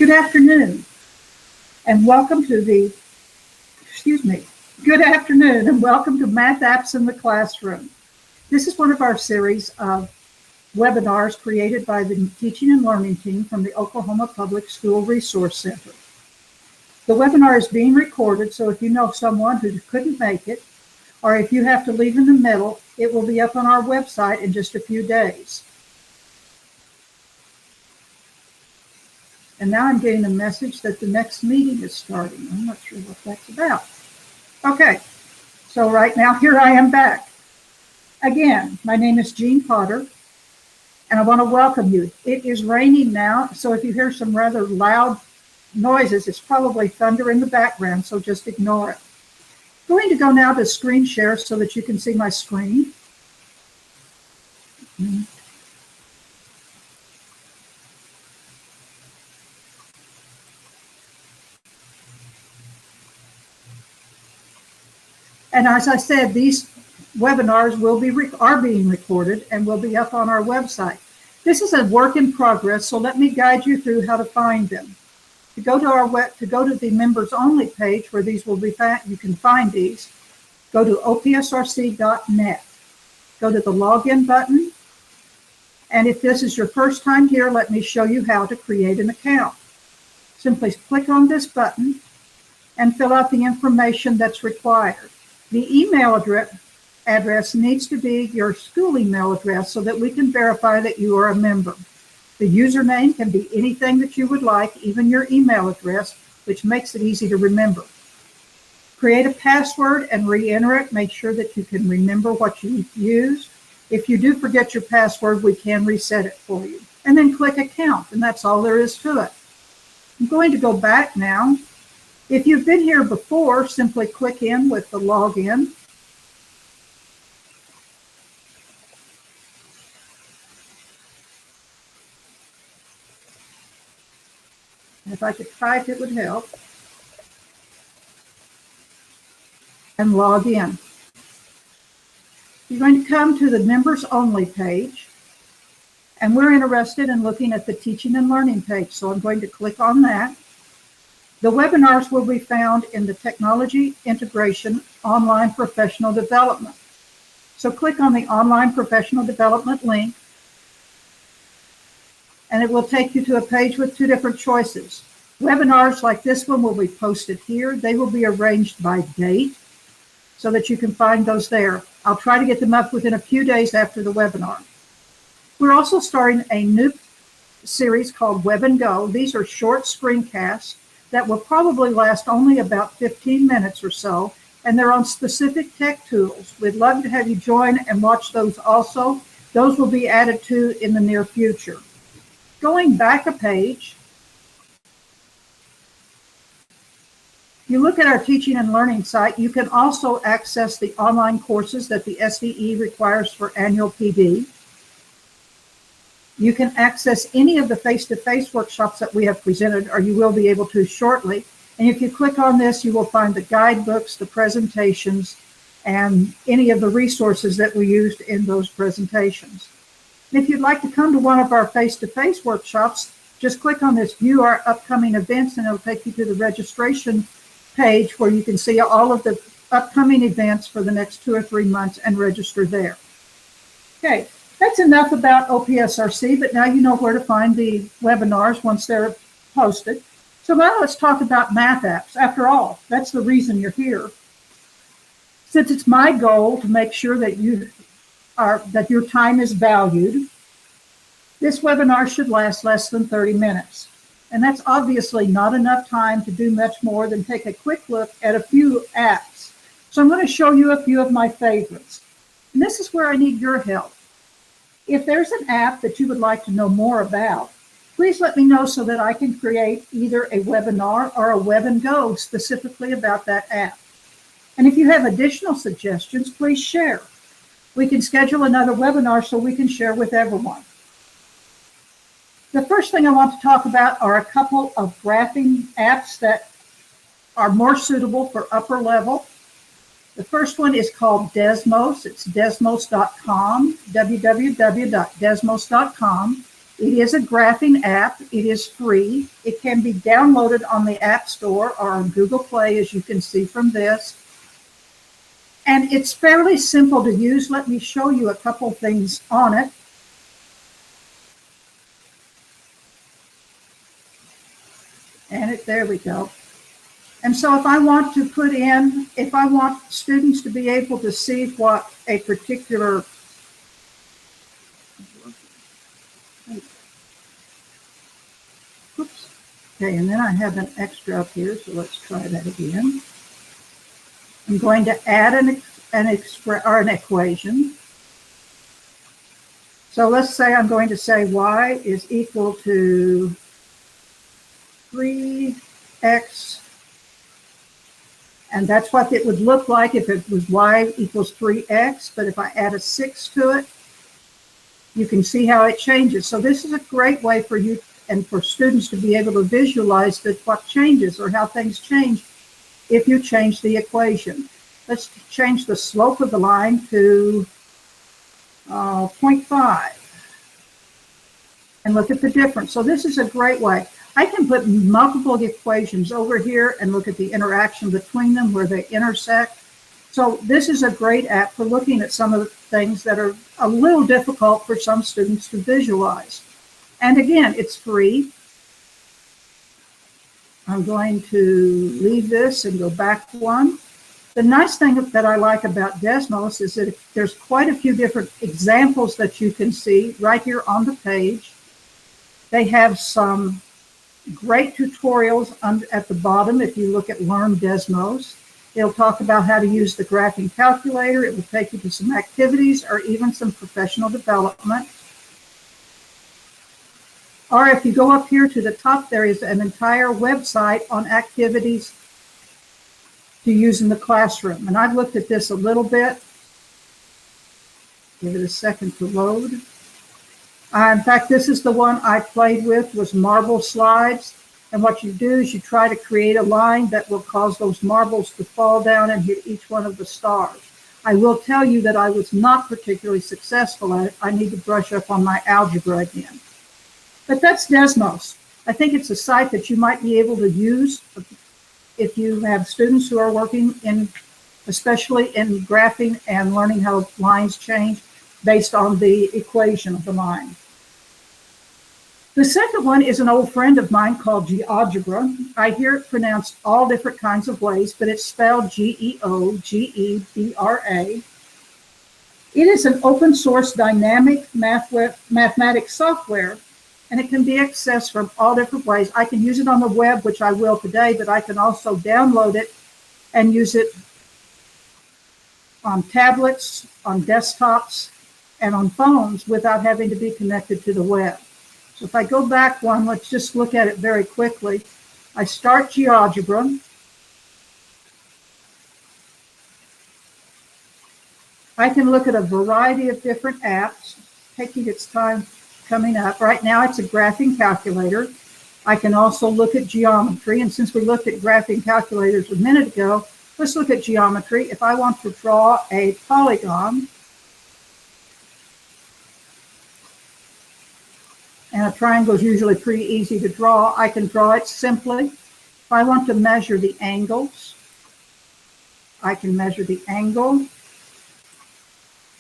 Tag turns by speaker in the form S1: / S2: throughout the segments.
S1: Good afternoon, and welcome to good afternoon, and welcome to Math Apps in the Classroom. This is one of our series of webinars created by the Teaching and Learning team from the Oklahoma Public School Resource Center. The webinar is being recorded, so if you know someone who couldn't make it, or if you have to leave in the middle, it will be up on our website in just a few days. And now I'm getting a message that the next meeting is starting. I'm not sure what that's about. Okay, so right now, here I am back. Again, my name is Jean Potter, and I want to welcome you. It is raining now, so if you hear some rather loud noises, it's probably thunder in the background, so just ignore it. I'm going to go now to screen share so that you can see my screen. And as I said, these webinars are being recorded and will be up on our website. This is a work in progress, so let me guide you through how to find them. To go to the members only page where these will be found, you can find these. Go to opsrc.net. Go to the login button, and if this is your first time here, let me show you how to create an account. Simply click on this button and fill out the information that's required. The email address needs to be your school email address so that we can verify that you are a member. The username can be anything that you would like, even your email address, which makes it easy to remember. Create a password and re-enter it. Make sure that you can remember what you used. If you do forget your password, we can reset it for you. And then click Account, and that's all there is to it. I'm going to go back now. If you've been here before, simply click in with the login. If I could type, it would help. And log in. You're going to come to the members only page, and we're interested in looking at the teaching and learning page, so I'm going to click on that. The webinars will be found in the Technology Integration Online Professional Development. So click on the Online Professional Development link, and it will take you to a page with two different choices. Webinars like this one will be posted here. They will be arranged by date so that you can find those there. I'll try to get them up within a few days after the webinar. We're also starting a new series called Web and Go. These are short screencasts that will probably last only about 15 minutes or so, and they're on specific tech tools. We'd love to have you join and watch those also. Those will be added to in the near future. Going back a page, you look at our teaching and learning site, you can also access the online courses that the SDE requires for annual PD. You can access any of the face-to-face workshops that we have presented, or you will be able to shortly. And if you click on this, you will find the guidebooks, the presentations, and any of the resources that we used in those presentations. And if you'd like to come to one of our face-to-face workshops, just click on this View Our Upcoming Events, and it'll take you to the registration page where you can see all of the upcoming events for the next 2 or 3 months and register there. Okay. That's enough about OPSRC, but now you know where to find the webinars once they're posted. So now let's talk about math apps. After all, that's the reason you're here. Since it's my goal to make sure that your time is valued, this webinar should last less than 30 minutes. And that's obviously not enough time to do much more than take a quick look at a few apps. So I'm going to show you a few of my favorites. And this is where I need your help. If there's an app that you would like to know more about, please let me know so that I can create either a webinar or a Web and Go specifically about that app. And if you have additional suggestions, please share. We can schedule another webinar so we can share with everyone. The first thing I want to talk about are a couple of graphing apps that are more suitable for upper level. The first one is called Desmos. It's desmos.com, www.desmos.com. It is a graphing app. It is free. It can be downloaded on the App Store or on Google Play, as you can see from this. And it's fairly simple to use. Let me show you a couple things on it. And there we go. And so if I want to put in, if I want students to be able to see what a particular oops. Okay, and then I have an extra up here, so let's try that again. I'm going to add an equation. So let's say I'm going to say y is equal to 3x, and that's what it would look like if it was y equals 3x, but if I add a 6 to it, you can see how it changes. So this is a great way for you and for students to be able to visualize what changes or how things change if you change the equation. Let's change the slope of the line to 0.5 and look at the difference. So this is a great way. I can put multiple equations over here and look at the interaction between them where they intersect. So this is a great app for looking at some of the things that are a little difficult for some students to visualize. And again, it's free. I'm going to leave this and go back one. The nice thing that I like about Desmos is that there's quite a few different examples that you can see right here on the page. They have some great tutorials at the bottom. If you look at Learn Desmos, it'll talk about how to use the graphing calculator. It will take you to some activities or even some professional development. Or if you go up here to the top, there is an entire website on activities to use in the classroom. And I've looked at this a little bit. Give it a second to load. In fact, this is the one I played with, was marble slides. And what you do is you try to create a line that will cause those marbles to fall down and hit each one of the stars. I will tell you that I was not particularly successful at it. I need to brush up on my algebra again. But that's Desmos. I think it's a site that you might be able to use if you have students who are working in, especially in graphing and learning how lines change based on the equation of the line. The second one is an old friend of mine called Geogebra. I hear it pronounced all different kinds of ways, but it's spelled Geogebra. It is an open source dynamic mathematics software, and it can be accessed from all different ways. I can use it on the web, which I will today, but I can also download it and use it on tablets, on desktops, and on phones without having to be connected to the web. So if I go back one, let's just look at it very quickly. I start Geogebra. I can look at a variety of different apps, taking its time coming up. Right now it's a graphing calculator. I can also look at geometry, and since we looked at graphing calculators a minute ago, let's look at geometry. If I want to draw a polygon, and a triangle is usually pretty easy to draw, I can draw it simply. If I want to measure the angles, I can measure the angle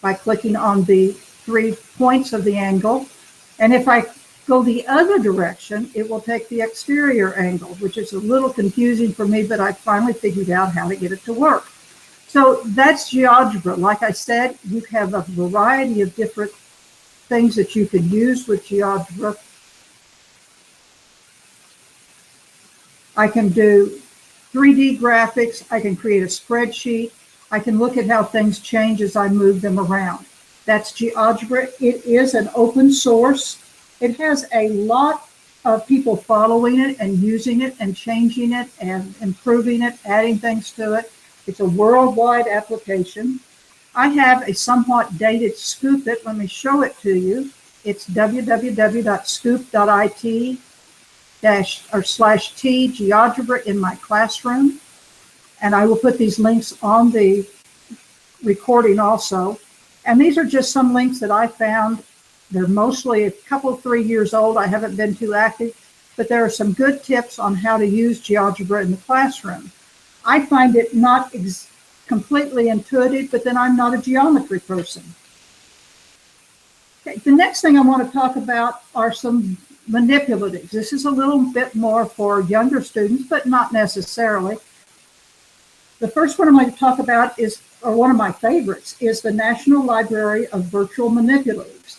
S1: by clicking on the 3 points of the angle. And if I go the other direction, it will take the exterior angle, which is a little confusing for me, but I finally figured out how to get it to work. So that's Geogebra. Like I said, you have a variety of different things that you can use with Geogebra. I can do 3D graphics. I can create a spreadsheet. I can look at how things change as I move them around. That's Geogebra. It is an open source. It has a lot of people following it and using it and changing it and improving it, adding things to it. It's a worldwide application. I have a somewhat dated Scoop it. Let me show it to you. It's www.scoop.it/t Geogebra in my classroom. And I will put these links on the recording also. And these are just some links that I found They're mostly a couple, 3 years old. I haven't been too active, but there are some good tips on how to use GeoGebra in the classroom. I find it not completely intuitive, but then I'm not a geometry person. Okay, the next thing I want to talk about are some manipulatives. This is a little bit more for younger students, but not necessarily. The first one I'm going to talk about is, or one of my favorites, is the National Library of Virtual Manipulatives.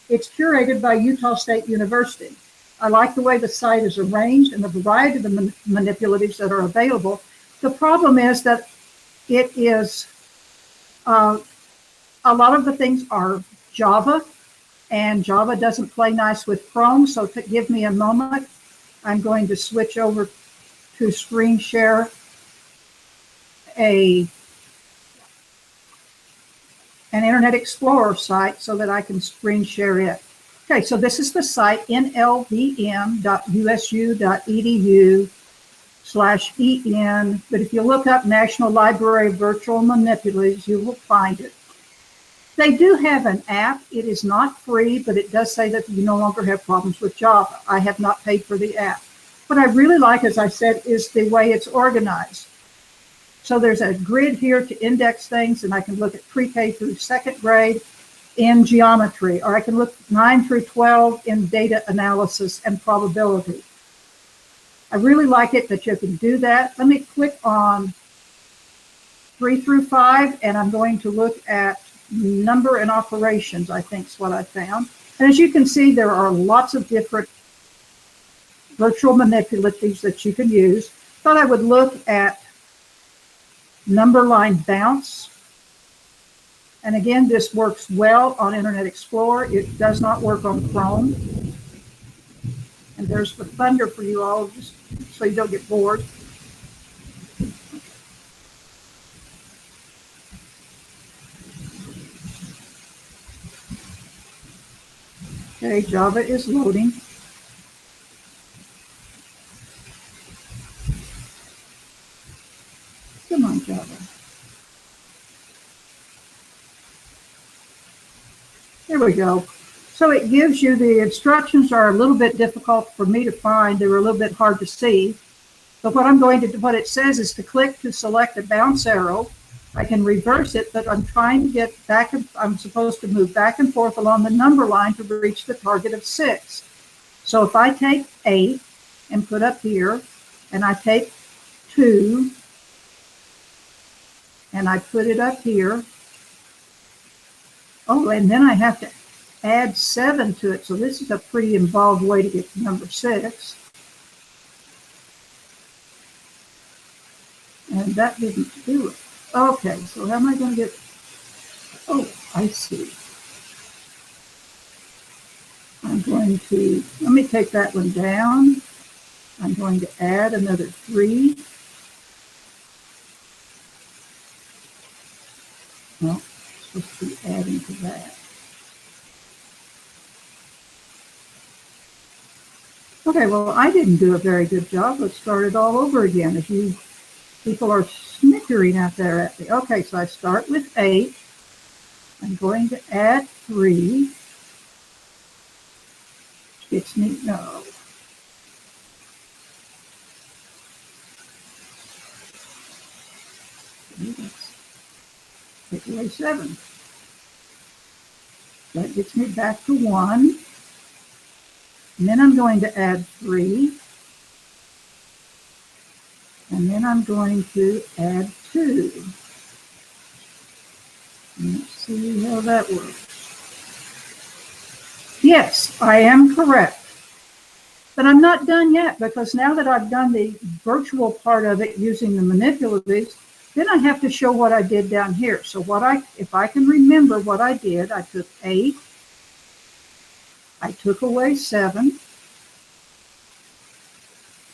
S1: It's curated by Utah State University. I like the way the site is arranged and the variety of the manipulatives that are available. The problem is that it is, a lot of the things are Java, and Java doesn't play nice with Chrome, so give me a moment. I'm going to switch over to screen share an Internet Explorer site so that I can screen share it. Okay, so this is the site, nlvm.usu.edu/en, but if you look up National Library of Virtual Manipulatives, you will find it. They do have an app. It is not free, but it does say that you no longer have problems with Java. I have not paid for the app. What I really like, as I said, is the way it's organized. So there's a grid here to index things, and I can look at pre-K through second grade in geometry, or I can look 9 through 12 in data analysis and probability. I really like it that you can do that. Let me click on 3 through 5, and I'm going to look at number and operations, I think is what I found. And as you can see, there are lots of different virtual manipulatives that you can use. Thought I would look at number line bounce. And again, this works well on Internet Explorer. It does not work on Chrome. And there's the thunder for you all, just so you don't get bored. Okay, Java is loading. Come on, Java. There we go. So it gives you, the instructions are a little bit difficult for me to find. They were a little bit hard to see. But what I'm going to do, what it says is to click to select a bounce arrow. I can reverse it, but I'm trying to get back, I'm supposed to move back and forth along the number line to reach the target of 6. So if I take 8 and put up here, and I take 2, and I put it up here, oh, and then I have to add 7 to it. So this is a pretty involved way to get to number 6. And that didn't do it. Okay, so how am I going to get, oh, I see. I'm going to, let me take that one down. I'm going to add another 3. Well, I'm supposed to be adding to that. Okay, well, I didn't do a very good job. Let's start it all over again. If you people are snickering out there at me. Okay, so I start with 8. I'm going to add 3. Gets me, no. Take away 7. That gets me back to 1. And then I'm going to add 3. And then I'm going to add 2. Let's see how that works. Yes, I am correct. But I'm not done yet, because now that I've done the virtual part of it using the manipulatives, then I have to show what I did down here. So if I can remember what I did, I took 8, I took away 7,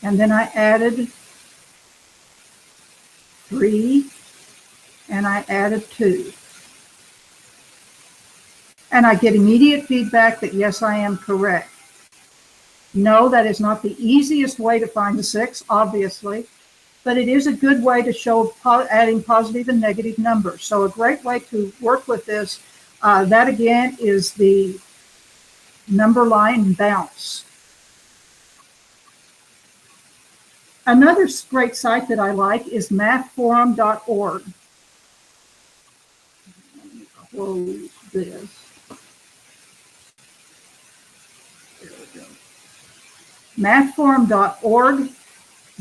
S1: and then I added 3, and I added 2. And I get immediate feedback that yes, I am correct. No, that is not the easiest way to find the 6, obviously, but it is a good way to show adding positive and negative numbers. So a great way to work with this, that again is the number line bounce. Another great site that I like is mathforum.org. Let me close this. There we go. Mathforum.org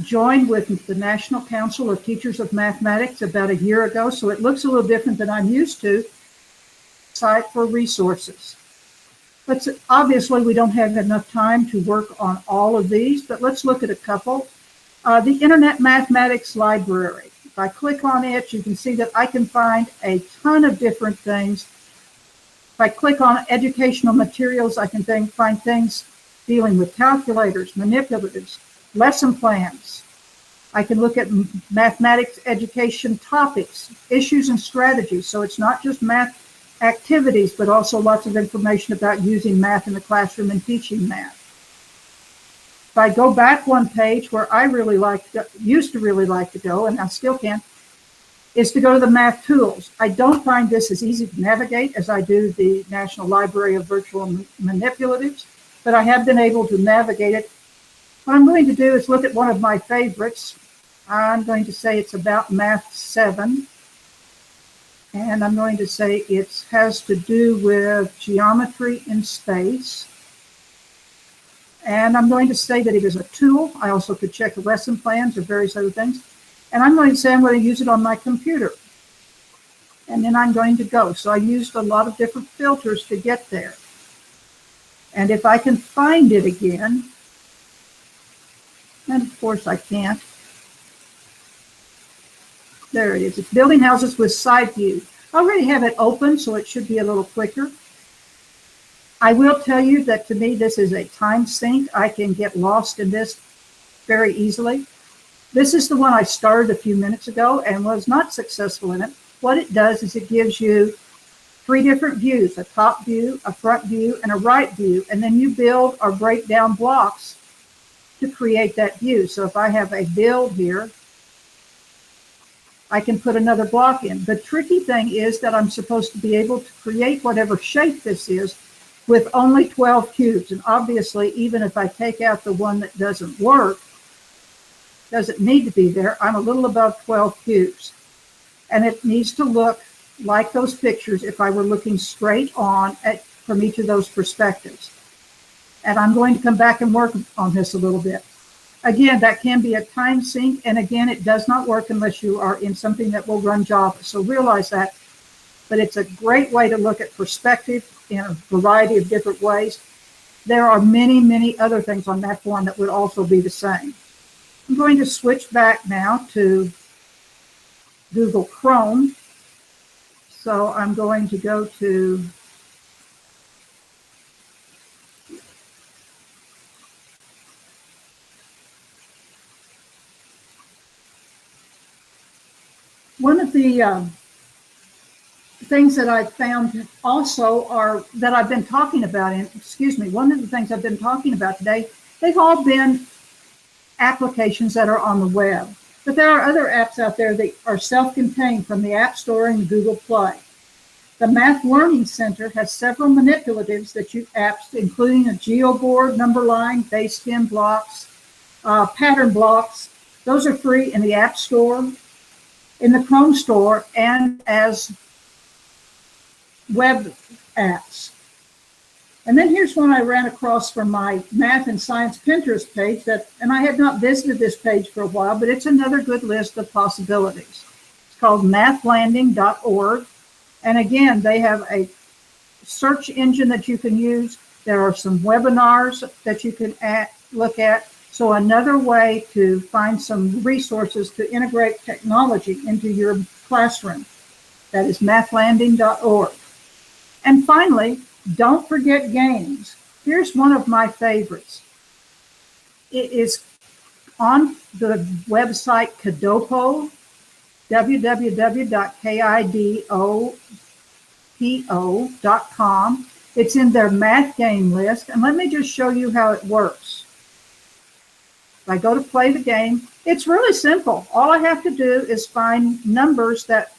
S1: joined with the National Council of Teachers of Mathematics about a year ago, so it looks a little different than I'm used to. Site for resources. But obviously, we don't have enough time to work on all of these, but let's look at a couple. The Internet Mathematics Library. If I click on it, you can see that I can find a ton of different things. If I click on educational materials, I can find things dealing with calculators, manipulatives, lesson plans. I can look at mathematics education topics, issues and strategies. So it's not just math activities, but also lots of information about using math in the classroom and teaching math. If I go back one page where I used to really like to go, and I still can, is to go to the math tools. I don't find this as easy to navigate as I do the National Library of Virtual Manipulatives, but I have been able to navigate it. What I'm going to do is look at one of my favorites. I'm going to say it's about Math 7. And I'm going to say it has to do with geometry in space. And I'm going to say that it is a tool. I also could check the lesson plans or various other things. And I'm going to say I'm going to use it on my computer. And then I'm going to go. So I used a lot of different filters to get there. And if I can find it again, and of course I can't. There it is. It's building houses with side view. I already have it open, so it should be a little quicker. I will tell you that to me, this is a time sink. I can get lost in this very easily. This is the one I started a few minutes ago and was not successful in it. What it does is it gives you 3 different views, a top view, a front view, and a right view. And then you build or break down blocks to create that view. So if I have a build here, I can put another block in. The tricky thing is that I'm supposed to be able to create whatever shape this is with only 12 cubes. And obviously, even if I take out the one that doesn't work, doesn't need to be there, I'm a little above 12 cubes. And it needs to look like those pictures if I were looking straight on from each of those perspectives. And I'm going to come back and work on this a little bit. Again, that can be a time sink, and again, it does not work unless you are in something that will run Java. So realize that, but it's a great way to look at perspective in a variety of different ways. There are many, many other things on that form that would also be the same. I'm going to switch back now to Google Chrome. So I'm going to go to one of the things that I found also are that I've been talking about one of the things I've been talking about today, they've all been applications that are on the web. But there are other apps out there that are self-contained from the App Store and Google Play. The Math Learning Center has several manipulatives apps, including a geoboard, number line, base 10 blocks, pattern blocks. Those are free in the App Store, in the Chrome Store, and as web apps. And then here's one I ran across from my Math and Science Pinterest page and I had not visited this page for a while, but it's another good list of possibilities. It's called mathlanding.org. And again, they have a search engine that you can use. There are some webinars that you can look at. So another way to find some resources to integrate technology into your classroom. That is mathlanding.org. And finally, don't forget games. Here's one of my favorites. It is on the website Kidopo, www.kidopo.com. It's in their math game list. And let me just show you how it works. If I go to play the game, it's really simple. All I have to do is find numbers that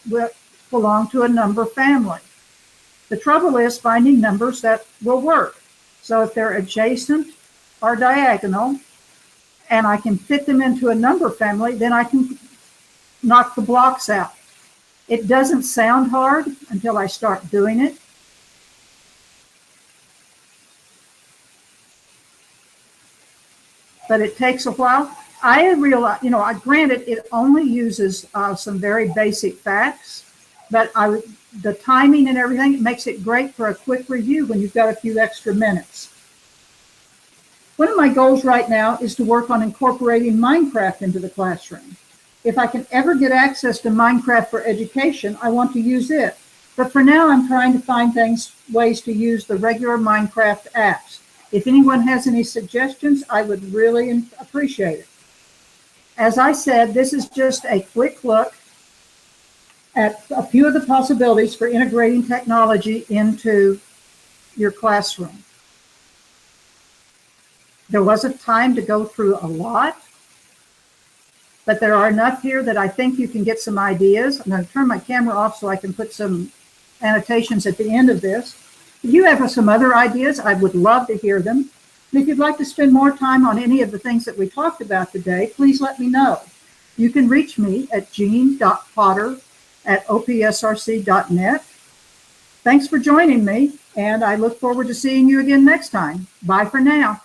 S1: belong to a number family. The trouble is finding numbers that will work. So if they're adjacent or diagonal, and I can fit them into a number family, then I can knock the blocks out. It doesn't sound hard until I start doing it. But it takes a while. I realize, granted, it only uses some very basic facts, but the timing and everything makes it great for a quick review when you've got a few extra minutes. One of my goals right now is to work on incorporating Minecraft into the classroom. If I can ever get access to Minecraft for education, I want to use it. But for now, I'm trying to find ways to use the regular Minecraft apps. If anyone has any suggestions, I would really appreciate it. As I said, this is just a quick look at a few of the possibilities for integrating technology into your classroom. There wasn't time to go through a lot, but there are enough here that I think you can get some ideas. I'm going to turn my camera off so I can put some annotations at the end of this. If you have some other ideas, I would love to hear them. And if you'd like to spend more time on any of the things that we talked about today, please let me know. You can reach me at jean.potter@opsrc.net. Thanks for joining me, and I look forward to seeing you again next time. Bye for now.